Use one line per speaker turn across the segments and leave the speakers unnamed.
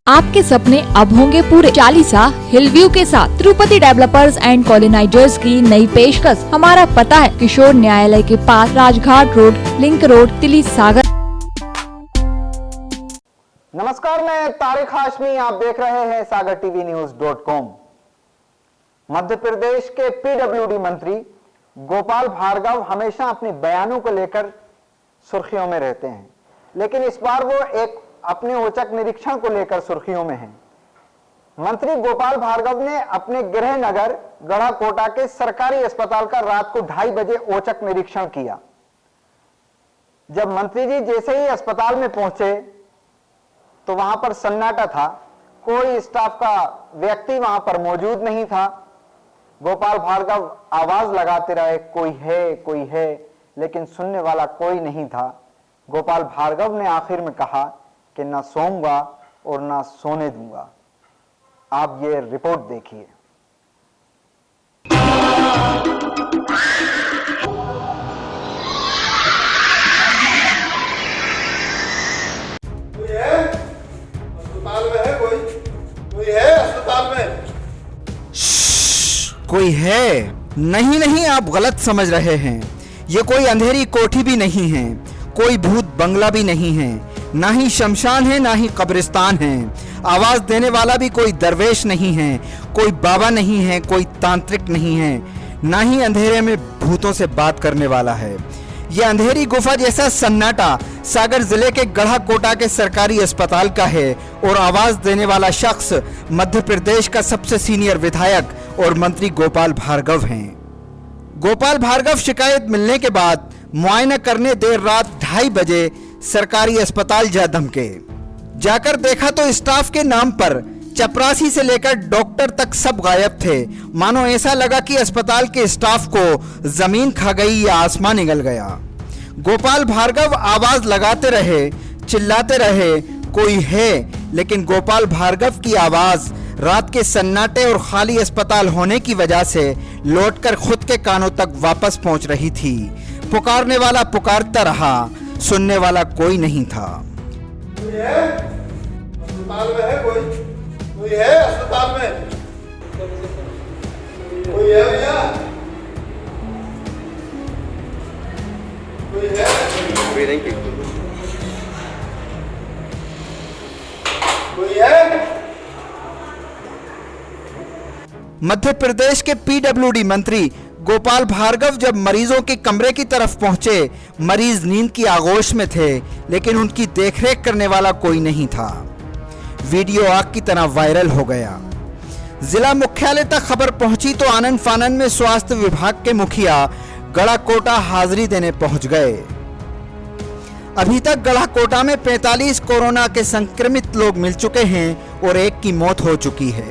आपके सपने अब होंगे पूरे। चालीसा हिल व्यू के साथ तिरुपति डेवलपर्स एंड कॉलोनाइजर्स की नई पेशकश। हमारा पता है किशोर न्यायालय के पास, राजघाट रोड, लिंक रोड, तिली सागर।
नमस्कार, मैं तारिक हाशमी, आप देख रहे हैं सागर टीवी न्यूज.com। मध्य प्रदेश के पीडब्ल्यूडी मंत्री गोपाल भार्गव हमेशा अपने बयानों को लेकर सुर्खियों में रहते हैं, लेकिन इस बार वो एक अपने औचक निरीक्षण को लेकर सुर्खियों में हैं। मंत्री गोपाल भार्गव ने अपने गृह नगर गढ़ाकोटा के सरकारी अस्पताल का रात को 2:30 बजे औचक निरीक्षण किया। जब मंत्री जी जैसे ही अस्पताल में पहुंचे तो वहां पर सन्नाटा था, कोई स्टाफ का व्यक्ति वहां पर मौजूद नहीं था। गोपाल भार्गव आवाज लगाते रहे, कोई है, लेकिन सुनने वाला कोई नहीं था। गोपाल भार्गव ने आखिर में कहा कि ना सोऊंगा और ना सोने दूंगा। आप ये रिपोर्ट देखिए।
कोई है अस्पताल में? है कोई है अस्पताल में?
कोई है? नहीं, आप गलत समझ रहे हैं। ये कोई अंधेरी कोठी भी नहीं है, कोई भूत बंगला भी नहीं है, ना ही शमशान है, ना ही कब्रिस्तान है। आवाज देने वाला भी कोई दरवेश नहीं है, कोई बाबा नहीं है, कोई तांत्रिक नहीं है, ना ही अंधेरे में भूतों से बात करने वाला है। यह अंधेरी गुफा जैसा सन्नाटा सागर जिले के गढ़ाकोटा के सरकारी अस्पताल का है और आवाज देने वाला शख्स मध्य प्रदेश का सबसे सीनियर विधायक और मंत्री गोपाल भार्गव हैं। गोपाल भार्गव शिकायत मिलने के बाद मुआयना करने देर रात 2:30 बजे सरकारी अस्पताल जा धमके। जाकर देखा तो स्टाफ के नाम पर चपरासी से लेकर डॉक्टर तक सब गायब थे। मानो ऐसा लगा कि अस्पताल के स्टाफ को जमीन खा गई या आसमान निगल गया। गोपाल भार्गव आवाज लगाते रहे, चिल्लाते रहे, कोई है, लेकिन गोपाल भार्गव की आवाज रात के सन्नाटे और खाली अस्पताल होने की वजह से लौटकर खुद के कानों तक वापस पहुंच रही थी। पुकारने वाला पुकारता रहा, सुनने वाला कोई नहीं था।
कोई है अस्पताल में? है कोई है अस्पताल में? कोई है भैया? कोई है? कोई है?
मध्य प्रदेश के पीडब्ल्यूडी मंत्री गोपाल भार्गव जब मरीजों के कमरे की तरफ पहुंचे, मरीज नींद की आगोश में थे, लेकिन उनकी देखरेख करने वाला कोई नहीं था। वीडियो आग की तरह वायरल हो गया। जिला मुख्यालय तक खबर पहुंची तो आनन फानन में स्वास्थ्य विभाग के मुखिया गढ़ाकोटा हाजिरी देने पहुंच गए। अभी तक गढ़ाकोटा में 45 कोरोना के संक्रमित लोग मिल चुके हैं और एक की मौत हो चुकी है,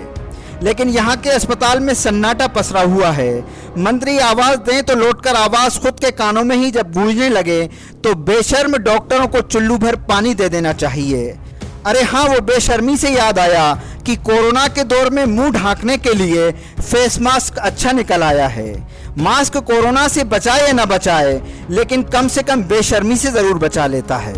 लेकिन यहाँ के अस्पताल में सन्नाटा पसरा हुआ है। मंत्री आवाज दें तो लौटकर आवाज खुद के कानों में ही जब गूंजने लगे तो बेशर्म डॉक्टरों को चुल्लू भर पानी दे देना चाहिए। अरे हाँ, वो बेशर्मी से याद आया कि कोरोना के दौर में मुंह ढांकने के लिए फेस मास्क अच्छा निकल आया है। मास्क कोरोना से बचाए या ना बचाए, लेकिन कम से कम बेशर्मी से जरूर बचा लेता है।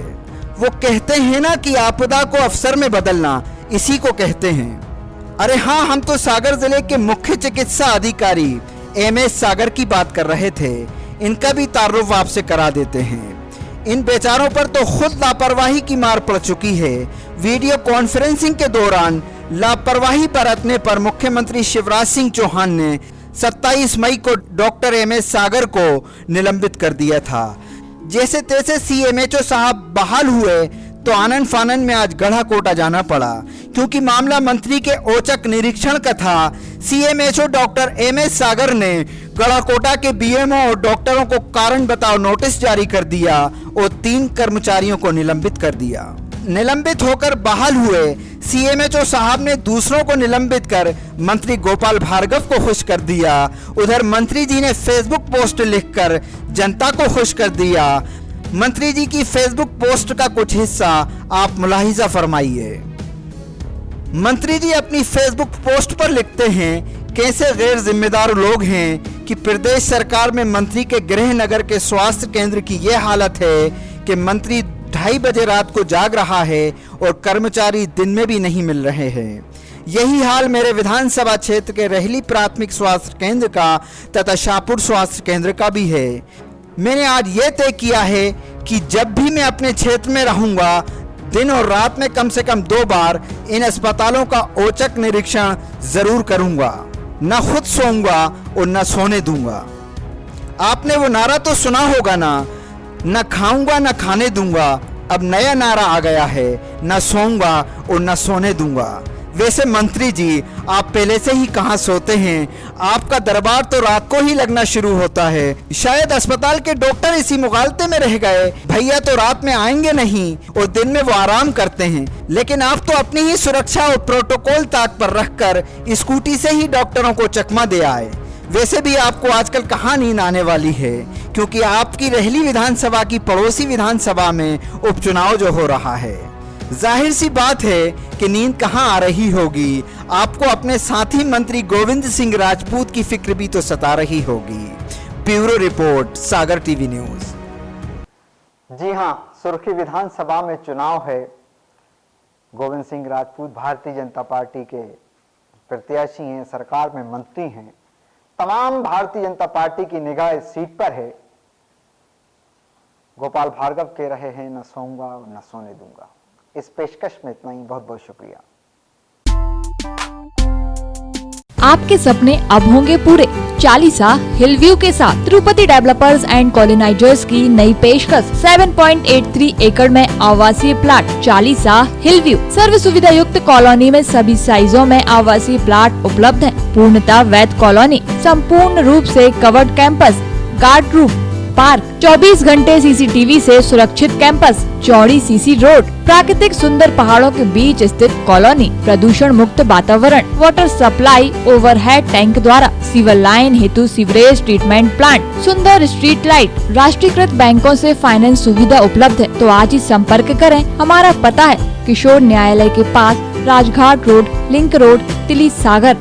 वो कहते हैं ना कि आपदा को अवसर में बदलना, इसी को कहते हैं। अरे हाँ, हम तो सागर जिले के मुख्य चिकित्सा अधिकारी MS सागर की बात कर रहे थे। इनका भी तारुफ आपसे करा देते हैं। इन बेचारों पर तो खुद लापरवाही की मार पड़ चुकी है। वीडियो कॉन्फ्रेंसिंग के दौरान लापरवाही बरतने पर मुख्यमंत्री शिवराज सिंह चौहान ने 27 मई को डॉक्टर MS सागर को निलंबित कर दिया था। जैसे तैसे CMHO साहब बहाल हुए तो आनन फानन में आज गढ़ाकोटा जाना पड़ा, क्योंकि मामला मंत्री के औचक निरीक्षण का था। CMHO डॉक्टर MS सागर ने गढ़ाकोटा के BMO और डॉक्टरों को कारण बताओ नोटिस जारी कर दिया और 3 कर्मचारियों को निलंबित कर दिया। निलंबित होकर बहाल हुए CMHO साहब ने दूसरों को निलंबित कर मंत्री गोपाल भार्गव को खुश कर दिया। उधर मंत्री जी ने फेसबुक पोस्ट लिखकर जनता को खुश कर दिया। मंत्री जी की फेसबुक पोस्ट का कुछ हिस्सा आप मुलाहिजा फरमाइए। मंत्री जी अपनी फेसबुक पोस्ट पर लिखते हैं, कैसे गैर जिम्मेदार लोग हैं कि प्रदेश सरकार में मंत्री के गृह नगर के स्वास्थ्य केंद्र की यह हालत है कि मंत्री 2:30 बजे रात को जाग रहा है और कर्मचारी दिन में भी नहीं मिल रहे हैं। यही हाल मेरे विधानसभा क्षेत्र के रेहली प्राथमिक स्वास्थ्य केंद्र का तथा शाहपुर स्वास्थ्य केंद्र का भी है। मैंने आज ये तय किया है कि जब भी मैं अपने क्षेत्र में रहूंगा, दिन और रात में कम से कम 2 बार इन अस्पतालों का औचक निरीक्षण जरूर करूंगा। न खुद सोऊंगा और न सोने दूंगा। आपने वो नारा तो सुना होगा ना, न खाऊंगा न खाने दूंगा। अब नया नारा आ गया है, न सोऊंगा और न सोने दूंगा। वैसे मंत्री जी, आप पहले से ही कहाँ सोते हैं? आपका दरबार तो रात को ही लगना शुरू होता है। शायद अस्पताल के डॉक्टर इसी मुगालते में रह गए। भैया तो रात में आएंगे नहीं और दिन में वो आराम करते हैं, लेकिन आप तो अपनी ही सुरक्षा और प्रोटोकॉल ताक पर रखकर स्कूटी से ही डॉक्टरों को चकमा दे आए। वैसे भी आपको आजकल कहाँ नींद आने वाली है, क्योंकि आपकी रेहली विधानसभा की पड़ोसी विधानसभा में उपचुनाव जो हो रहा है। जाहिर सी बात है कि नींद कहाँ आ रही होगी। आपको अपने साथी मंत्री गोविंद सिंह राजपूत की फिक्र भी तो सता रही होगी। ब्यूरो रिपोर्ट, सागर टीवी न्यूज।
जी हां, सुर्खी विधानसभा में चुनाव है। गोविंद सिंह राजपूत भारतीय जनता पार्टी के प्रत्याशी हैं, सरकार में मंत्री हैं। तमाम भारतीय जनता पार्टी की निगाह इस सीट पर है। गोपाल भार्गव कह रहे हैं, न सोऊंगा न सोने दूंगा। इस पेशकश में इतना ही। बहुत बहुत शुक्रिया।
आपके सपने अब होंगे पूरे। चालीसा हिलव्यू के साथ तिरुपति डेवलपर्स एंड कॉलोनाइजर्स की नई पेशकश 7.83 एकड़ में आवासीय प्लाट। चालीसा हिलव्यू सर्व सुविधा युक्त कॉलोनी में सभी साइजों में आवासीय प्लाट उपलब्ध हैं। पूर्णतः वैध कॉलोनी, संपूर्ण रूप से covered campus, guard roof, park, 24 घंटे सीसीटीवी से सुरक्षित कैंपस, चौड़ी सीसी रोड, प्राकृतिक सुंदर पहाड़ों के बीच स्थित कॉलोनी, प्रदूषण मुक्त वातावरण, वाटर सप्लाई ओवरहेड टैंक द्वारा, सीवर लाइन हेतु सीवरेज ट्रीटमेंट प्लांट, सुंदर स्ट्रीट लाइट, राष्ट्रीयकृत बैंकों से फाइनेंस सुविधा उपलब्ध है। तो आज ही संपर्क करें। हमारा पता है किशोर न्यायालय के पास, राजघाट रोड, लिंक रोड, तिली सागर।